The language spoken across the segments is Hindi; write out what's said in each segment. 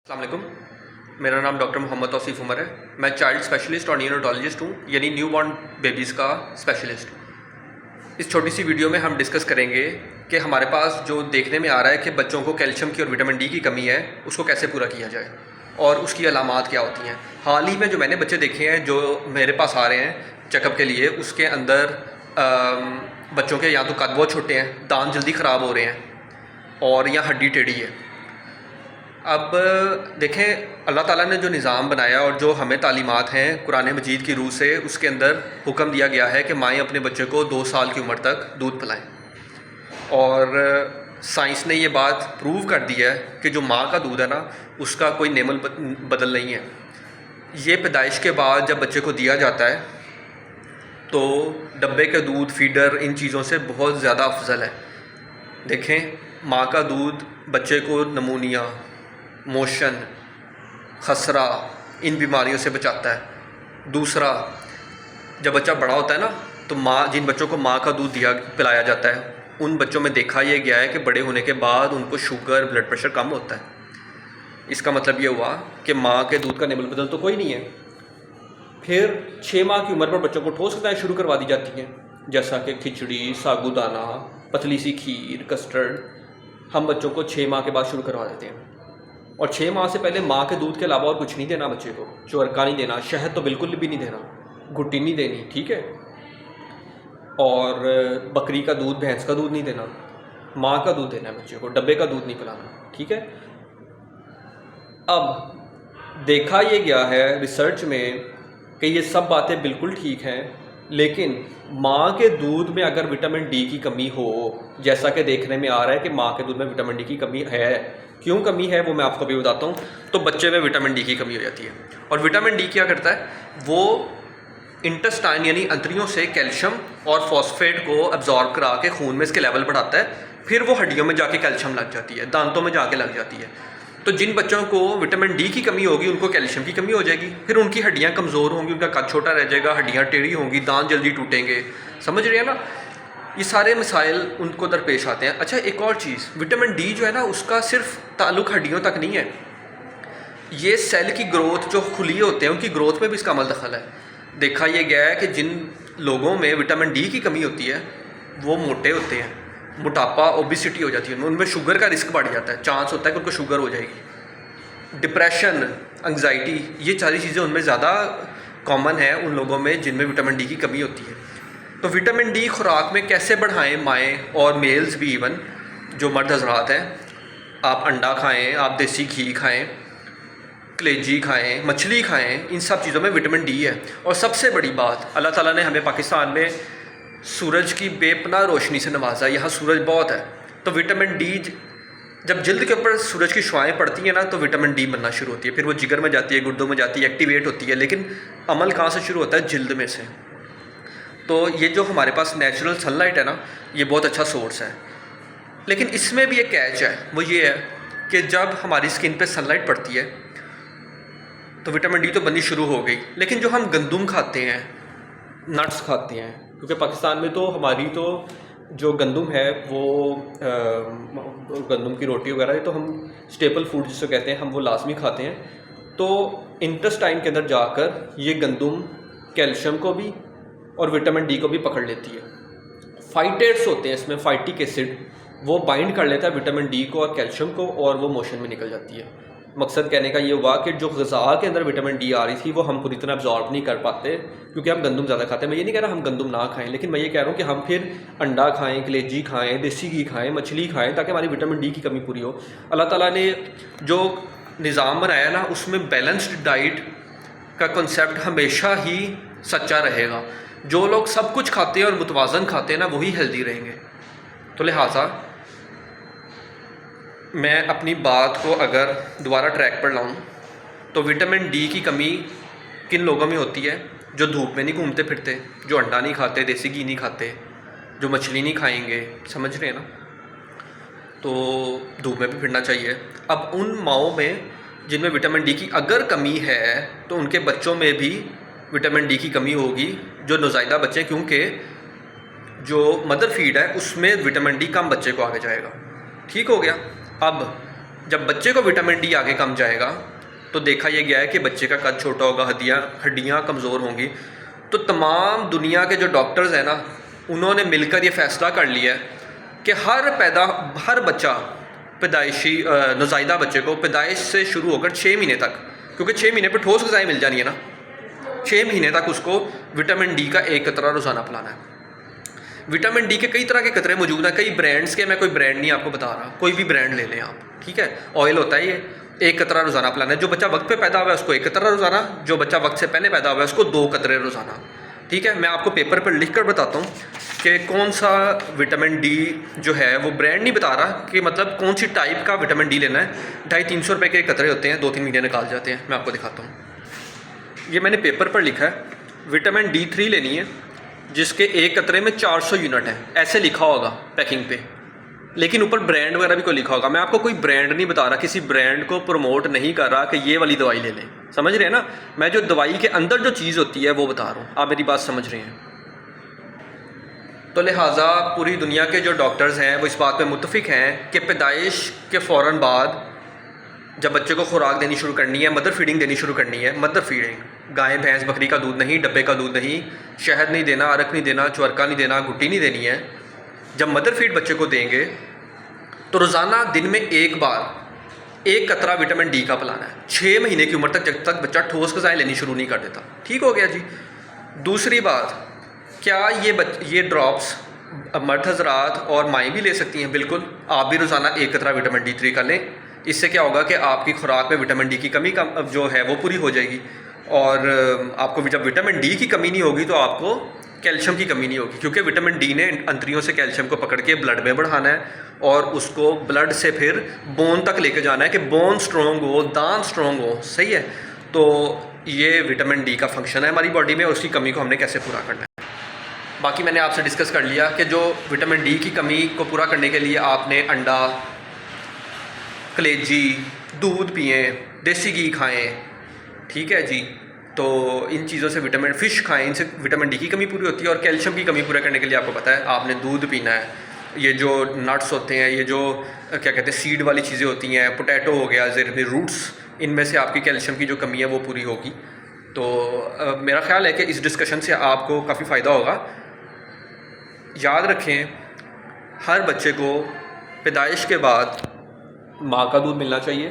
अस्सलाम वालेकुम। मेरा नाम डॉक्टर मोहम्मद तौसीफ़ उमर है। मैं चाइल्ड स्पेशलिस्ट और नियोनेटोलॉजिस्ट हूँ, यानी न्यू बॉर्न बेबीज़ का स्पेशलिस्ट। इस छोटी सी वीडियो में हम डिस्कस करेंगे कि हमारे पास जो देखने में आ रहा है कि बच्चों को कैल्शियम की और विटामिन डी की कमी है, उसको कैसे पूरा किया जाए और उसकी अलामात क्या होती हैं। हाल ही में जो मैंने बच्चे देखे हैं जो मेरे पास आ रहे हैं चेकअप के लिए, उसके अंदर बच्चों के या तो कद बहुत छोटे हैं, दांत जल्दी ख़राब हो रहे हैं और या हड्डी टेढ़ी है। अब देखें, अल्लाह ताला ने जो निज़ाम बनाया और जो हमें तालीमात हैं कुरान मजीद की रूह से, उसके अंदर हुक्म दिया गया है कि माएँ अपने बच्चे को 2 साल की उम्र तक दूध पिलाएं। और साइंस ने ये बात प्रूव कर दी है कि जो माँ का दूध है ना, उसका कोई नेमल बदल नहीं है। ये पैदाइश के बाद जब बच्चे को दिया जाता है तो डब्बे के दूध, फीडर, इन चीज़ों से बहुत ज़्यादा अफजल है। देखें, माँ का दूध बच्चे को नमूनिया, मोशन, खसरा, इन बीमारियों से बचाता है। दूसरा, जब बच्चा बड़ा होता है ना, तो जिन बच्चों को माँ का दूध पिलाया जाता है, उन बच्चों में देखा यह गया है कि बड़े होने के बाद उनको शुगर, ब्लड प्रेशर कम होता है। इसका मतलब ये हुआ कि माँ के दूध का नेबल बदल तो कोई नहीं है। फिर 6 माह की उम्र पर बच्चों को ठोस खिलाएं शुरू करवा दी जाती हैं, जैसा कि खिचड़ी, साबूदाना, पतली सी खीर, कस्टर्ड। हम बच्चों को 6 माह के बाद शुरू करवा देते हैं। और 6 माह से पहले माँ के दूध के अलावा और कुछ नहीं देना बच्चे को। चुअरका नहीं देना, शहद तो बिल्कुल भी नहीं देना, घुट्टी नहीं देनी, ठीक है। और बकरी का दूध, भैंस का दूध नहीं देना, माँ का दूध देना है बच्चे को, डब्बे का दूध नहीं पिलाना, ठीक है। अब देखा ये गया है रिसर्च में कि ये सब बातें बिल्कुल ठीक हैं, लेकिन माँ के दूध में अगर विटामिन डी की कमी हो, जैसा कि देखने में आ रहा है कि माँ के दूध में विटामिन डी की कमी है, क्यों कमी है वो मैं आपको भी बताता हूँ। तो बच्चे में विटामिन डी की कमी हो जाती है। और विटामिन डी क्या करता है, वो इंटेस्टाइन यानी अंतड़ियों से कैल्शियम और फॉस्फेट को अब्जॉर्ब करा के खून में इसके लेवल बढ़ाता है। फिर वो हड्डियों में जाके कैल्शियम लग जाती है, दांतों में जाके लग जाती है। तो जिन बच्चों को विटामिन डी की कमी होगी, उनको कैल्शियम की कमी हो जाएगी। फिर उनकी हड्डियाँ कमज़ोर होंगी, उनका कद छोटा रह जाएगा, हड्डियाँ टेढ़ी होंगी, दांत जल्दी टूटेंगे। समझ रहे हैं ना, ये सारे मसाइल उनको दरपेश आते हैं। अच्छा, एक और चीज़, विटामिन डी जो है ना, उसका सिर्फ ताल्लुक़ हड्डियों तक नहीं है। ये सेल की ग्रोथ, जो खुलिये होते हैं, उनकी ग्रोथ में भी इसका अमल दखल है। देखा यह गया है कि जिन लोगों में विटामिन डी की कमी होती है वो मोटे होते हैं, मोटापा, ओबिसिटी हो जाती है, उनमें शुगर का रिस्क बढ़ जाता है, चांस होता है कि उनको शुगर हो जाएगी। डिप्रेशन, एंग्जाइटी, ये सारी चीज़ें उनमें ज़्यादा कॉमन है उन लोगों में जिनमें विटामिन डी की कमी होती है। तो विटामिन डी खुराक में कैसे बढ़ाएं माएँ और मेल्स भी, इवन जो मर्द हजरात हैं। आप अंडा खाएं, आप देसी घी खाएं, कलेजी खाएं, मछली खाएं, इन सब चीज़ों में विटामिन डी है। और सबसे बड़ी बात, अल्लाह ताला ने हमें पाकिस्तान में सूरज की बेपनाह रोशनी से नवाजा, यहाँ सूरज बहुत है। तो विटामिन डी, जब जल्द के ऊपर सूरज की शुआएँ पड़ती हैं ना, तो विटामिन डी बनना शुरू होती है। फिर वो जिगर में जाती है, गुर्दों में जाती है, एक्टिवेट होती है। लेकिन अमल कहाँ से शुरू होता है? जल्द में से। तो ये जो हमारे पास नेचुरल सनलाइट है ना, ये बहुत अच्छा सोर्स है। लेकिन इसमें भी एक कैच है, वो ये है कि जब हमारी स्किन पे सनलाइट पड़ती है तो विटामिन डी तो बननी शुरू हो गई। लेकिन जो हम गंदम खाते हैं, नट्स खाते हैं, क्योंकि पाकिस्तान में तो हमारी तो जो गंदम है वो गंदम की रोटी वगैरह, तो हम स्टेपल फूड जिसको कहते हैं, हम वो लाजमी खाते हैं। तो इंटेस्टाइन के अंदर जाकर ये गंदम कैल्शियम को भी और विटामिन डी को भी पकड़ लेती है। फाइटेट्स होते हैं इसमें, फाइटिक एसिड, वो बाइंड कर लेता है विटामिन डी को और कैल्शियम को, और वो मोशन में निकल जाती है। मकसद कहने का ये हुआ कि जो ग़िज़ा के अंदर विटामिन डी आ रही थी वो हम पूरी तरह अब्जॉर्ब नहीं कर पाते, क्योंकि हम गंदम ज़्यादा खाते हैं। मैं ये नहीं कह रहा हम गंदम ना खाएं, लेकिन मैं ये कह रहा हूँ कि हम फिर अंडा खाएं, कलेजी खाएं, देसी घी खाएं, मछली खाएं, ताकि हमारी विटामिन डी की कमी पूरी हो। अल्लाह ताला ने जो निज़ाम बनाया ना, उसमें बैलेंस्ड डाइट का कॉन्सेप्ट हमेशा ही सच्चा रहेगा। जो लोग सब कुछ खाते हैं और मुतवाज़न खाते हैं ना, वही हेल्दी रहेंगे। तो लिहाजा मैं अपनी बात को अगर दोबारा ट्रैक पर लाऊं, तो विटामिन डी की कमी किन लोगों में होती है? जो धूप में नहीं घूमते फिरते, जो अंडा नहीं खाते, देसी घी नहीं खाते, जो मछली नहीं खाएंगे, समझ रहे हैं ना। तो धूप में भी फिरना चाहिए। अब उन माओं में जिनमें विटामिन डी की अगर कमी है, तो उनके बच्चों में भी विटामिन डी की कमी होगी, जो नौज़ायदा बच्चे, क्योंकि जो मदर फीड है उसमें विटामिन डी कम बच्चे को आगे जाएगा। ठीक हो गया। अब जब बच्चे को विटामिन डी आगे कम जाएगा तो देखा यह गया है कि बच्चे का कद छोटा होगा, हड्डियाँ कमज़ोर होंगी। तो तमाम दुनिया के जो डॉक्टर्स हैं ना, उन्होंने मिलकर ये फ़ैसला कर लिया है कि हर बच्चा पैदाइशी नौज़ायदा बच्चे को पैदाइश से शुरू होकर 6 महीने तक, क्योंकि 6 महीने पर ठोस ग़िज़ाएँ मिल जानी है ना, 6 महीने तक उसको विटामिन डी का 1 कतरा रोज़ाना पिलाना है। विटामिन डी के कई तरह के कतरे मौजूद हैं, कई ब्रांड्स के, मैं कोई ब्रांड नहीं आपको बता रहा, कोई भी ब्रांड ले लें आप, ठीक है। ऑयल होता है ये, 1 कतरा रोज़ाना पिलाना है। जो बच्चा वक्त पे पैदा हुआ है उसको 1 कतरा रोज़ाना, जो बच्चा वक्त से पहले पैदा हुआ है उसको 2 कतरे रोज़ाना, ठीक है। मैं आपको पेपर पर लिख कर बताता हूँ कि कौन सा विटामिन डी जो है, वो ब्रांड नहीं बता रहा कि मतलब कौन सी टाइप का विटामिन डी लेना है। 250-300 रुपये के कतरे होते हैं, 2-3 महीने निकाल जाते हैं। मैं आपको दिखाता हूँ, ये मैंने पेपर पर लिखा है। विटामिन D3 लेनी है जिसके 1 कतरे में 400 यूनिट है, ऐसे लिखा होगा पैकिंग पे, लेकिन ऊपर ब्रांड वगैरह भी कोई लिखा होगा। मैं आपको कोई ब्रांड नहीं बता रहा, किसी ब्रांड को प्रमोट नहीं कर रहा कि ये वाली दवाई ले लें, समझ रहे हैं ना। मैं जो दवाई के अंदर जो चीज़ होती है वो बता रहा हूँ, आप मेरी बात समझ रहे हैं। तो लिहाजा पूरी दुनिया के जो डॉक्टर्स हैं वो इस बात पे मुत्तफिक हैं कि पैदाइश के फ़ौरन बाद जब बच्चे को खुराक देनी शुरू करनी है, मदर फीडिंग देनी शुरू करनी है, मदर फीडिंग, गाय भैंस बकरी का दूध नहीं, डब्बे का दूध नहीं, शहद नहीं देना, अरक नहीं देना, चुरका नहीं देना, गुट्टी नहीं देनी है। जब मदर फीड बच्चे को देंगे तो रोज़ाना दिन में 1 बार 1 कतरा विटामिन डी का पिलाना है, 6 महीने की उम्र तक, जब तक बच्चा ठोस ग़िज़ाएँ लेनी शुरू नहीं कर देता। ठीक हो गया जी। दूसरी बात, क्या ये ड्रॉप्स मर्द हज़रात और माएँ भी ले सकती हैं? बिल्कुल, आप भी रोज़ाना 1 कतरा विटामिन D3 का लें। इससे क्या होगा कि आपकी खुराक में विटामिन डी की कमी जो है वो पूरी हो जाएगी, और आपको जब विटामिन डी की कमी नहीं होगी तो आपको कैल्शियम की कमी नहीं होगी, क्योंकि विटामिन डी ने अंतरियों से कैल्शियम को पकड़ के ब्लड में बढ़ाना है और उसको ब्लड से फिर बोन तक लेके जाना है कि बोन स्ट्रॉन्ग हो, दांत स्ट्रॉन्ग हो, सही है। तो ये विटामिन डी का फंक्शन है हमारी बॉडी में, और उसकी कमी को हमने कैसे पूरा करना है। बाकी मैंने आपसे डिस्कस कर लिया कि जो विटामिन डी की कमी को पूरा करने के लिए आपने अंडा, कलेजी, दूध पिएँ, देसी घी खाएँ, ठीक है जी। तो इन चीज़ों से विटामिन, फ़िश खाएँ, इनसे विटामिन डी की कमी पूरी होती है। और कैल्शियम की कमी पूरा करने के लिए आपको पता है आपने दूध पीना है। ये जो नट्स होते हैं, ये जो क्या कहते हैं सीड वाली चीज़ें होती हैं, पोटैटो हो गया, रूट्स, इनमें से आपकी कैल्शियम की जो कमी है वो पूरी होगी। तो मेरा ख़्याल है कि इस डिस्कशन से आपको काफ़ी फ़ायदा होगा। याद रखें, हर बच्चे को पैदाइश के बाद माँ का दूध मिलना चाहिए,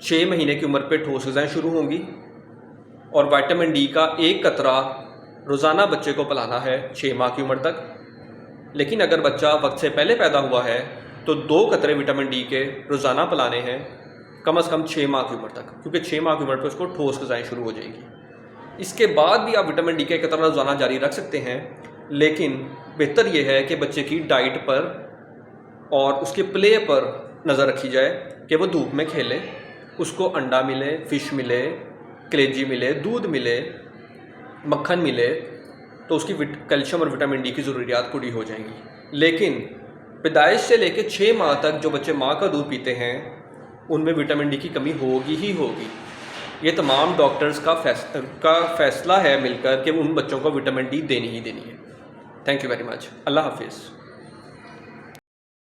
6 महीने की उम्र पे ठोस ग़िज़ाएँ शुरू होंगी, और विटामिन डी का 1 कतरा रोज़ाना बच्चे को पिलाना है 6 माह की उम्र तक। लेकिन अगर बच्चा वक्त से पहले पैदा हुआ है तो 2 कतरे विटामिन डी के रोज़ाना पिलाने हैं कम से कम 6 माह की उम्र तक, क्योंकि 6 माह की उम्र पर उसको ठोस ग़िज़ाएँ शुरू हो जाएंगी। इसके बाद भी आप विटामिन डी का 1 कतरा रोज़ाना जारी रख सकते हैं, लेकिन बेहतर यह है कि बच्चे की डाइट पर और उसके प्ले पर नज़र रखी जाए कि वो धूप में खेले, उसको अंडा मिले, फ़िश मिले, कलेजी मिले, दूध मिले, मक्खन मिले, तो उसकी कैल्शियम और विटामिन डी की ज़रूरियात पूरी हो जाएंगी। लेकिन पैदाइश से लेकर 6 माह तक जो बच्चे माँ का दूध पीते हैं उनमें विटामिन डी की कमी होगी ही होगी। ये तमाम डॉक्टर्स का फ़ैसला है मिलकर कि उन बच्चों को विटामिन डी देनी ही देनी है। Thank you very much. अल्लाह हाफिज़।